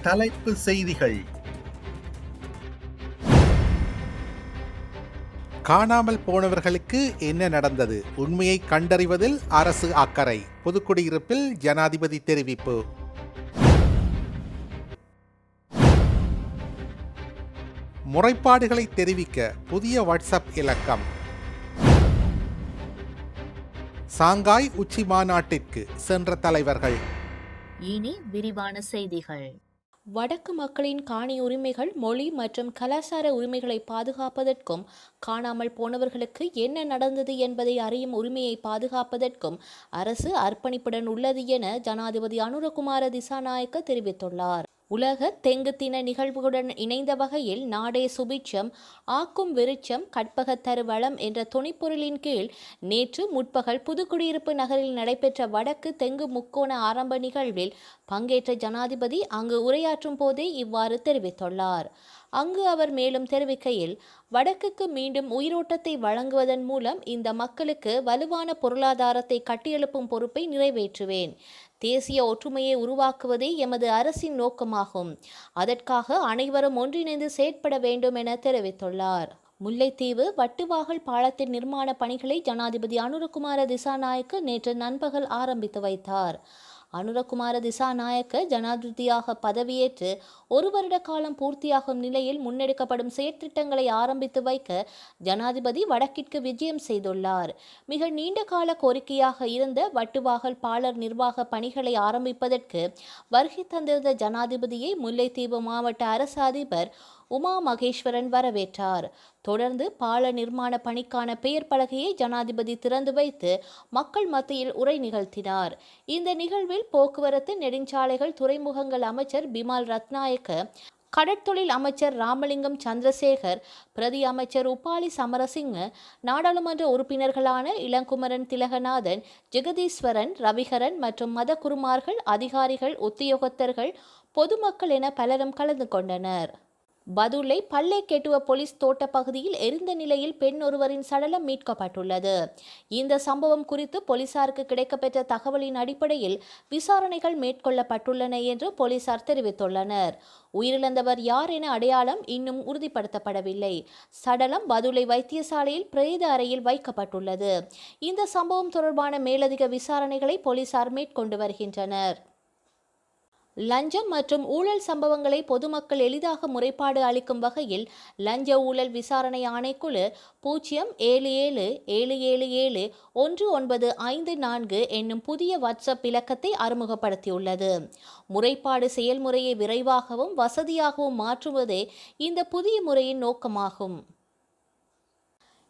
தலைப்பு செய்திகள். காணாமல் போனவர்களுக்கு என்ன நடந்தது? உண்மையை கண்டறிவதில் அரசு அக்கறை. பொதுக்குடியிருப்பில் ஜனாதிபதி தெரிவிப்பு. முறைப்பாடுகளை தெரிவிக்க புதிய வாட்ஸ்அப் இலக்கம். சாங்காய் உச்சி மாநாட்டிற்கு சென்ற தலைவர்கள். இனி விரிவான செய்திகள். வடக்கு மக்களின் காணி உரிமைகள், மொழி மற்றும் கலாச்சார உரிமைகளை பாதுகாப்பதற்கும் காணாமல் போனவர்களுக்கு என்ன நடந்தது என்பதை அறியும் உரிமையை பாதுகாப்பதற்கும் அரசு அர்ப்பணிப்புடன் உள்ளது என ஜனாதிபதி அனுரகுமார திசாநாயக்க தெரிவித்துள்ளார். உலக தெங்கு தின நிகழ்வுடன் இணைந்த வகையில் நாடே சுபிட்சம் ஆக்கும் விருட்சம் கற்பகத்தரு வளம் என்ற துணைப்பொருளின் கீழ் நேற்று முற்பகல் புதுக்குடியிருப்பு நகரில் நடைபெற்ற வடக்கு தெங்கு முக்கோண ஆரம்ப நிகழ்வில் பங்கேற்ற ஜனாதிபதி அங்கு உரையாற்றும் போதே இவ்வாறு தெரிவித்துள்ளார். அங்கு அவர் மேலும் தெரிவிக்கையில், வடக்குக்கு மீண்டும் உயிரோட்டத்தை வழங்குவதன் மூலம் இந்த மக்களுக்கு வலுவான பொருளாதாரத்தை கட்டியெழுப்பும் பொறுப்பை நிறைவேற்றுவேன். தேசிய ஒற்றுமையை உருவாக்குவதே எமது அரசின் நோக்கமாகும். அதற்காக அனைவரும் ஒன்றிணைந்து செயற்பட வேண்டும் என தெரிவித்துள்ளார். முல்லைத்தீவு வட்டுவாகல் பாலத்தின் நிர்மாண பணிகளை ஜனாதிபதி அனுரகுமார திசாநாயக்க நேற்று நண்பகல் ஆரம்பித்து வைத்தார். அனுரகுமார திசாநாயக்க ஜனாதிபதியாக பதவியேற்று ஒரு வருட காலம் பூர்த்தியாகும் நிலையில் முன்னெடுக்கப்படும் செயற்திட்டங்களை ஆரம்பித்து வைக்க ஜனாதிபதி வடக்கிற்கு விஜயம் செய்துள்ளார். மிக நீண்ட கால கோரிக்கையாக இருந்த வட்டுவாகல் பாலர் நிர்வாக பணிகளை ஆரம்பிப்பதற்கு வருகை தந்திருந்த ஜனாதிபதியை முல்லைத்தீவு மாவட்ட அரசு அதிபர் உமா மகேஸ்வரன் வரவேற்றார். தொடர்ந்து பால நிர்மாண பணிக்கான பெயர் பலகையை ஜனாதிபதி திறந்து வைத்து மக்கள் மத்தியில் உரை நிகழ்த்தினார். இந்த நிகழ்வில் போக்குவரத்து, நெடுஞ்சாலைகள், துறைமுகங்கள் அமைச்சர் பிமால் ரத்நாயக்க, கடற்தொழில் அமைச்சர் ராமலிங்கம் சந்திரசேகர், பிரதி அமைச்சர் உப்பாலி சமரசிங்க, நாடாளுமன்ற உறுப்பினர்களான இளங்குமரன் திலகநாதன், ஜெகதீஸ்வரன், ரவிகரன் மற்றும் மதகுருமார்கள், அதிகாரிகள், உத்தியோகத்தர்கள், பொதுமக்கள் என பலரும் கலந்து கொண்டனர். பதுளை பல்லேக்கெட்டுவ போலீஸ் தோட்ட பகுதியில் எரிந்த நிலையில் பெண் ஒருவரின் சடலம் மீட்கப்பட்டுள்ளது. இந்த சம்பவம் குறித்து போலீசாருக்கு கிடைக்கப்பெற்ற தகவலின் அடிப்படையில் விசாரணைகள் மேற்கொள்ளப்பட்டுள்ளன என்று போலீசார் தெரிவித்துள்ளனர். உயிரிழந்தவர் யார் என அடையாளம் இன்னும் உறுதிப்படுத்தப்படவில்லை. சடலம் பதுளை வைத்தியசாலையில் பிரேத அறையில் வைக்கப்பட்டுள்ளது. இந்த சம்பவம் தொடர்பான மேலதிக விசாரணைகளை போலீசார் மேற்கொண்டு வருகின்றனர். லஞ்சம் மற்றும் ஊழல் சம்பவங்களை பொதுமக்கள் எளிதாக முறைப்பாடு அளிக்கும் வகையில் லஞ்ச ஊழல் விசாரணை ஆணைக்குழு 07777719554 என்னும் புதிய வாட்ஸ்அப் இலக்கத்தை அறிமுகப்படுத்தியுள்ளது. முறைப்பாடு செயல்முறையை விரைவாகவும் வசதியாகவும் மாற்றுவதே இந்த புதிய முறையின் நோக்கமாகும்.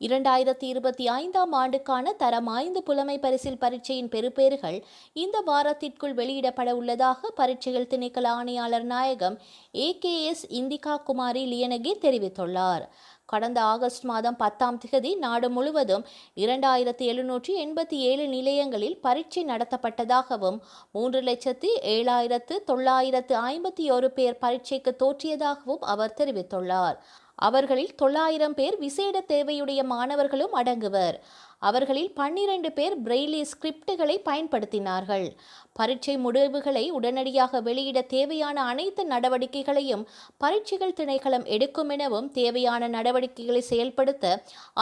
2025ஆம் ஆண்டுக்கான தரம் 5 புலமை பரிசில் பரீட்சையின் பெறுபேறுகள் இந்த வாரத்திற்குள் வெளியிடப்பட உள்ளதாக பரீட்சைகள் திணைக்கள ஆணையாளர் நாயகம் AKS இந்திகா குமாரி லியனகே தெரிவித்துள்ளார். கடந்த ஆகஸ்ட் மாதம் 10ஆம் திகதி நாடு முழுவதும் 2787 நிலையங்களில் பரீட்சை நடத்தப்பட்டதாகவும் 3,07,951 பேர் பரீட்சைக்கு தோற்றியதாகவும் அவர் தெரிவித்துள்ளார். அவர்களில் 900 பேர் விசேட தேவையுடைய மாணவர்களும் அடங்குவர். அவர்களில் 12 பேர் பிரெய்லி ஸ்கிரிப்டுகளை பயன்படுத்தினார்கள். பரீட்சை முடிவுகளை உடனடியாக வெளியிட தேவையான அனைத்து நடவடிக்கைகளையும் பரீட்சைகள் திணைக்களம் எடுக்கும் எனவும் தேவையான நடவடிக்கைகளை செயல்படுத்த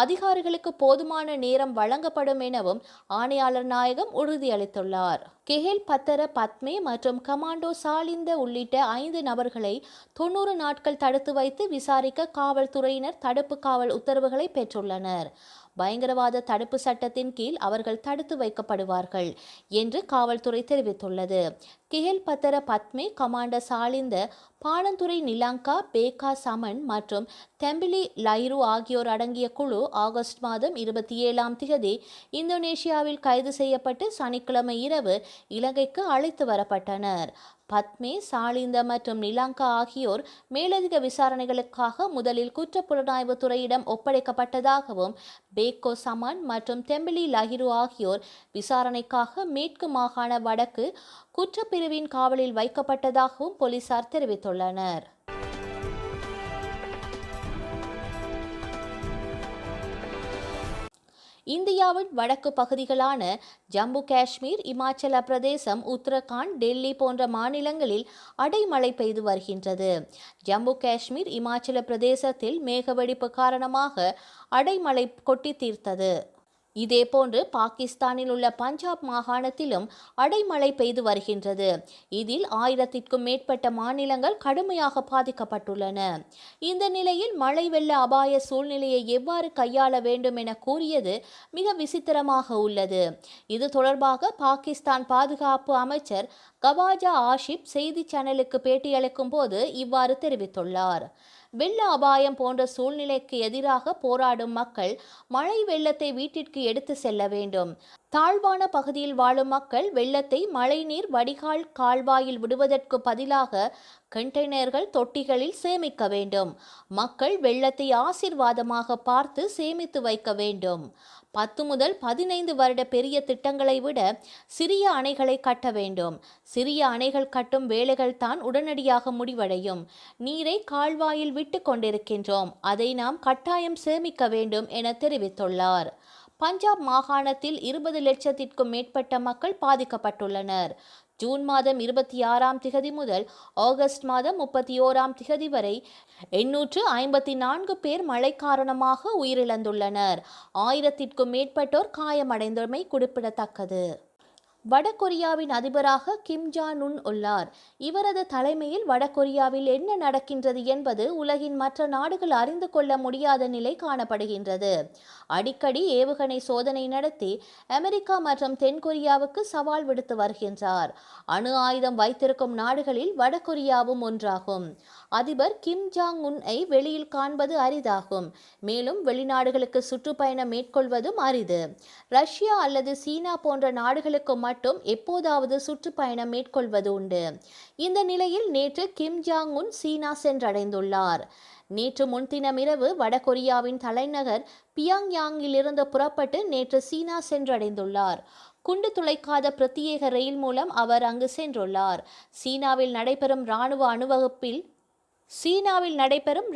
அதிகாரிகளுக்கு போதுமான நேரம் வழங்கப்படும் எனவும் ஆணையாளர் நாயகம் உறுதியளித்துள்ளார். கெஹேல் பத்தர பத்மே மற்றும் கமாண்டோ சாலிந்த உள்ளிட்ட 5 நபர்களை 90 நாட்கள் தடுத்து வைத்து விசாரிக்க காவல்துறையினர் தடுப்பு காவல் உத்தரவுகளை பெற்றுள்ளனர். பயங்கரவாத தடுப்பு சட்டத்தின் கீழ் அவர்கள் தடுத்து வைக்கப்படுவார்கள் என்று காவல்துறை தெரிவித்துள்ளது. கெஹேல் பத்தர பத்மே, கமாண்டர் சாலிந்த, பாணந்துறை நிலாங்கா, பேகா சமன் மற்றும் தெம்பிலி லைரு ஆகியோர் அடங்கிய குழு ஆகஸ்ட் மாதம் 27ஆம் திகதி இந்தோனேஷியாவில் கைது செய்யப்பட்டு சனிக்கிழமை இரவு இலங்கைக்கு அழைத்து வரப்பட்டனர். பத்மே, சாலிந்த மற்றும் நிலாங்கா ஆகியோர் மேலதிக விசாரணைகளுக்காக முதலில் குற்றப்புலனாய்வு துறையிடம் ஒப்படைக்கப்பட்டதாகவும் பேக்கோ சமான் மற்றும் தெம்பிலி லஹிரு ஆகியோர் விசாரணைக்காக மேற்கு மாகாண வடக்கு குற்றப்பிரிவின் காவலில் வைக்கப்பட்டதாகவும் போலீசார் தெரிவித்துள்ளனர். இந்தியாவின் வடக்கு பகுதிகளான ஜம்மு காஷ்மீர், இமாச்சல பிரதேசம், உத்தரகாண்ட், டெல்லி போன்ற மாநிலங்களில் அடைமழை பெய்து வருகின்றது. ஜம்மு காஷ்மீர், இமாச்சல பிரதேசத்தில் மேகவெடிப்பு காரணமாக அடைமழை கொட்டி தீர்த்தது. இதேபோன்று பாகிஸ்தானில் உள்ள பஞ்சாப் மாகாணத்திலும் அடைமழை பெய்து வருகின்றது. இதில் 1000க்கும் மேற்பட்ட மாநிலங்கள் கடுமையாக பாதிக்கப்பட்டுள்ளன. இந்த நிலையில் மழை வெள்ள அபாய சூழ்நிலையை எவ்வாறு கையாள வேண்டும் என கூறியது மிக விசித்திரமாக உள்ளது. இது தொடர்பாக பாகிஸ்தான் பாதுகாப்பு அமைச்சர் கவாஜா ஆஷிப் செய்தி சேனலுக்கு பேட்டியளிக்கும் போது இவ்வாறு தெரிவித்துள்ளார். வெள்ள அபாயம் போன்ற சூழ்நிலைக்கு எதிராக போராடும் மக்கள் மழை வெள்ளத்தை வீட்டிற்கு எடுத்து செல்ல வேண்டும். தாழ்வான பகுதியில் வாழும் மக்கள் வெள்ளத்தை மழைநீர் வடிகால் கால்வாயில் விடுவதற்கு பதிலாக கண்டெய்னர்கள், தொட்டிகளில் சேமிக்க வேண்டும். மக்கள் வெள்ளத்தை ஆசீர்வாதமாக பார்த்து சேமித்து வைக்க வேண்டும். 10 முதல் 15 வருட பெரிய திட்டங்களை விட சிறிய அணைகளை கட்ட வேண்டும். சிறிய அணைகள் கட்டும் வேலைகள் தான் உடனடியாக முடிவடையும். நீரை கால்வாயில் விட்டு கொண்டிருக்கின்றோம், அதை நாம் கட்டாயம் சேமிக்க வேண்டும் என தெரிவித்துள்ளார். பஞ்சாப் மாகாணத்தில் 20 லட்சத்திற்கும் மேற்பட்ட மக்கள் பாதிக்கப்பட்டுள்ளனர். ஜூன் மாதம் 26ஆம் திகதி முதல் ஆகஸ்ட் மாதம் 31ஆம் திகதி வரை 854 பேர் மழை காரணமாக உயிரிழந்துள்ளனர். 1000த்திற்கும் மேற்பட்டோர் காயமடைந்தமை குறிப்பிடத்தக்கது. வடகொரியாவின் அதிபராக கிம் ஜாங் உன் உள்ளார். இவரது தலைமையில் வடகொரியாவில் என்ன நடக்கின்றது என்பது உலகின் மற்ற நாடுகள் அறிந்து கொள்ள முடியாத நிலை காணப்படுகின்றது. அடிக்கடி ஏவுகணை சோதனை நடத்தி அமெரிக்கா மற்றும் தென்கொரியாவுக்கு சவால் விடுத்து வருகின்றார். அணு ஆயுதம் வைத்திருக்கும் நாடுகளில் வடகொரியாவும் ஒன்றாகும். அதிபர் கிம் ஜாங் உன்னை வெளியில் காண்பது அரிதாகும். மேலும் வெளிநாடுகளுக்கு சுற்றுப்பயணம் மேற்கொள்வதும் அரிது. ரஷ்யா அல்லது சீனா போன்ற நாடுகளுக்கு மட்டும் எப்போதாவது சுற்றுப்பயணம் மேற்கொள்வது உண்டு. இந்த நிலையில் நேற்று கிம் ஜாங் உன் சீனா சென்றடைந்துள்ளார். நேற்று முன்தினமிரவு வடகொரியாவின் தலைநகர் பியாங்யாங்கிலிருந்து புறப்பட்டு நேற்று சீனா சென்றடைந்துள்ளார். குண்டு துளைக்காத பிரத்யேக ரயில் மூலம் அவர் அங்கு சென்றுள்ளார். சீனாவில் நடைபெறும்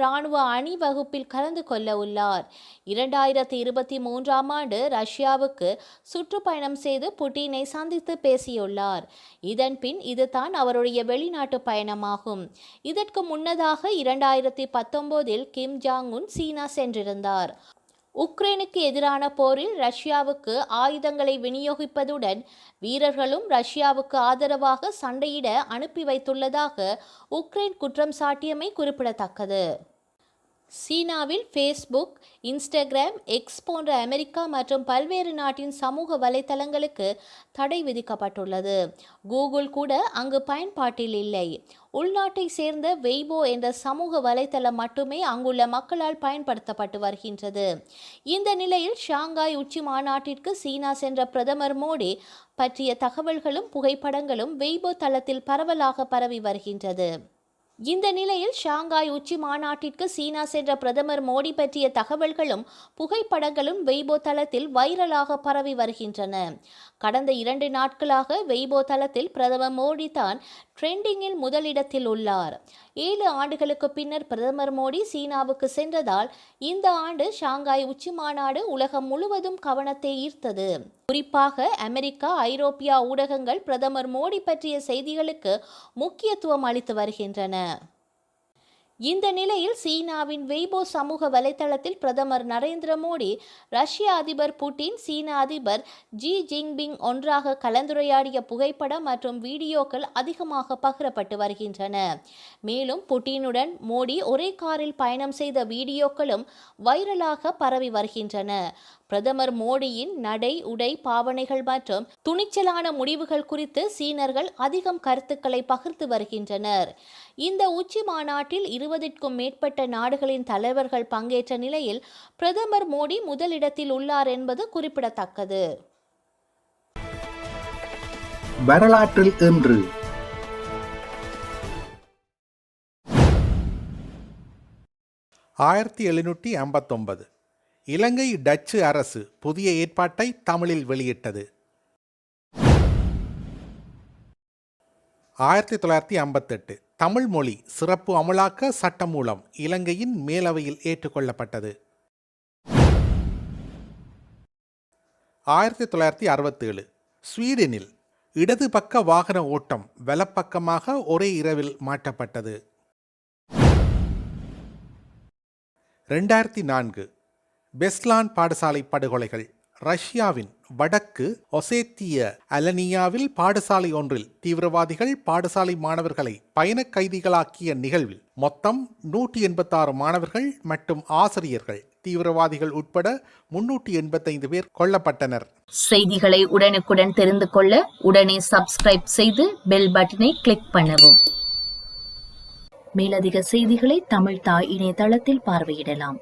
இராணுவ அணிவகுப்பில் கலந்து கொள்ள உள்ளார். 2023ஆம் ஆண்டு ரஷ்யாவுக்கு சுற்றுப்பயணம் செய்து புட்டினை சந்தித்து பேசியுள்ளார். இதன் பின் இதுதான் அவருடைய வெளிநாட்டு பயணமாகும். இதற்கு முன்னதாக 2019இல் கிம் ஜாங் உன் சீனா சென்றிருந்தார். உக்ரைனுக்கு எதிரான போரில் ரஷ்யாவுக்கு ஆயுதங்களை விநியோகிப்பதுடன் வீரர்களும் ரஷ்யாவுக்கு ஆதரவாக சண்டையிட அனுப்பி வைத்துள்ளதாக உக்ரைன் குற்றம் சாட்டியமை குறிப்பிடத்தக்கது. சீனாவில் ஃபேஸ்புக், இன்ஸ்டாகிராம், எக்ஸ் போன்ற அமெரிக்கா மற்றும் பல்வேறு நாட்டின் சமூக வலைத்தளங்களுக்கு தடை விதிக்கப்பட்டுள்ளது. கூகுள் கூட அங்கு பயன்பாட்டில் இல்லை. உள்நாட்டை சேர்ந்த வெய்போ என்ற சமூக வலைத்தளம் மட்டுமே அங்குள்ள மக்களால் பயன்படுத்தப்பட்டு வருகின்றது. இந்த நிலையில் ஷாங்காய் உச்சி மாநாட்டிற்கு சீனா சென்ற பிரதமர் மோடி பற்றிய தகவல்களும் புகைப்படங்களும் வெய்போ தளத்தில் பரவலாக பரவி வருகின்றது. இந்த நிலையில் ஷாங்காய் உச்சி மாநாட்டிற்கு சீனா சென்ற பிரதமர் மோடி பற்றிய தகவல்களும் புகைப்படங்களும் வெய்போ தளத்தில் வைரலாக பரவி வருகின்றன. கடந்த 2 நாட்களாக வெய்போ தளத்தில் பிரதமர் மோடி தான் ட்ரெண்டிங்கில் முதலிடத்தில் உள்ளார். 7 ஆண்டுகளுக்கு பின்னர் பிரதமர் மோடி சீனாவுக்கு சென்றதால் இந்த ஆண்டு ஷாங்காய் உச்சி மாநாடு உலகம் முழுவதும் கவனத்தை ஈர்த்தது. குறிப்பாக அமெரிக்கா, ஐரோப்பிய ஊடகங்கள் பிரதமர் மோடி பற்றிய செய்திகளுக்கு முக்கியத்துவம் அளித்து வருகின்றன. இந்த நிலையில் சீனாவின் வெய்போ சமூக வலைத்தளத்தில் பிரதமர் நரேந்திர மோடி, ரஷ்ய அதிபர் புட்டின், சீன அதிபர் ஜி ஜின்பிங் ஒன்றாக கலந்துரையாடிய புகைப்படம் மற்றும் வீடியோக்கள் அதிகமாக பகிரப்பட்டு வருகின்றன. மேலும் புட்டினுடன் மோடி ஒரே காரில் பயணம் செய்த வீடியோக்களும் வைரலாக பரவி வருகின்றன. பிரதமர் மோடியின் நடை, உடை, பாவனைகள் மற்றும் துணிச்சலான முடிவுகள் குறித்து சீனர்கள் அதிகம் கருத்துக்களை பகிர்ந்து வருகின்றனர். இந்த உச்சி மாநாட்டில் 20க்கும் மேற்பட்ட நாடுகளின் தலைவர்கள் பங்கேற்ற நிலையில் பிரதமர் மோடி முதலிடத்தில் உள்ளார் என்பது குறிப்பிடத்தக்கது. வரலாற்றில் இன்று 1759 இலங்கை டச்சு அரசு புதிய ஏற்பாட்டை தமிழில் வெளியிட்டது. 1958 தமிழ் மொழி சிறப்பு அமலாக்க சட்டமூலம் இலங்கையின் மேலவையில் ஏற்றுக்கொள்ளப்பட்டது. 1967 ஸ்வீடனில் இடது பக்க வாகன ஓட்டம் வலப்பக்கமாக ஒரே இரவில் மாற்றப்பட்டது. 2004 பெஸ்லான் பாடசாலை படுகொலைகள். ரஷ்யாவின் வடக்கு ஒசேத்திய அலனியாவில் பாடசாலை ஒன்றில் தீவிரவாதிகள் பாடசாலை மாணவர்களை பயண கைதிகளாக்கிய நிகழ்வில் மொத்தம் 186 மாணவர்கள் மற்றும் ஆசிரியர்கள் தீவிரவாதிகள் உட்பட 385 பேர் கொல்லப்பட்டனர். செய்திகளை உடனுக்குடன் தெரிந்து கொள்ள உடனே சப்ஸ்கிரைப் செய்து பெல் பட்டனை கிளிக் பண்ணவும். மேலதிக செய்திகளை தமிழ் தாய் இணையதளத்தில் பார்வையிடலாம்.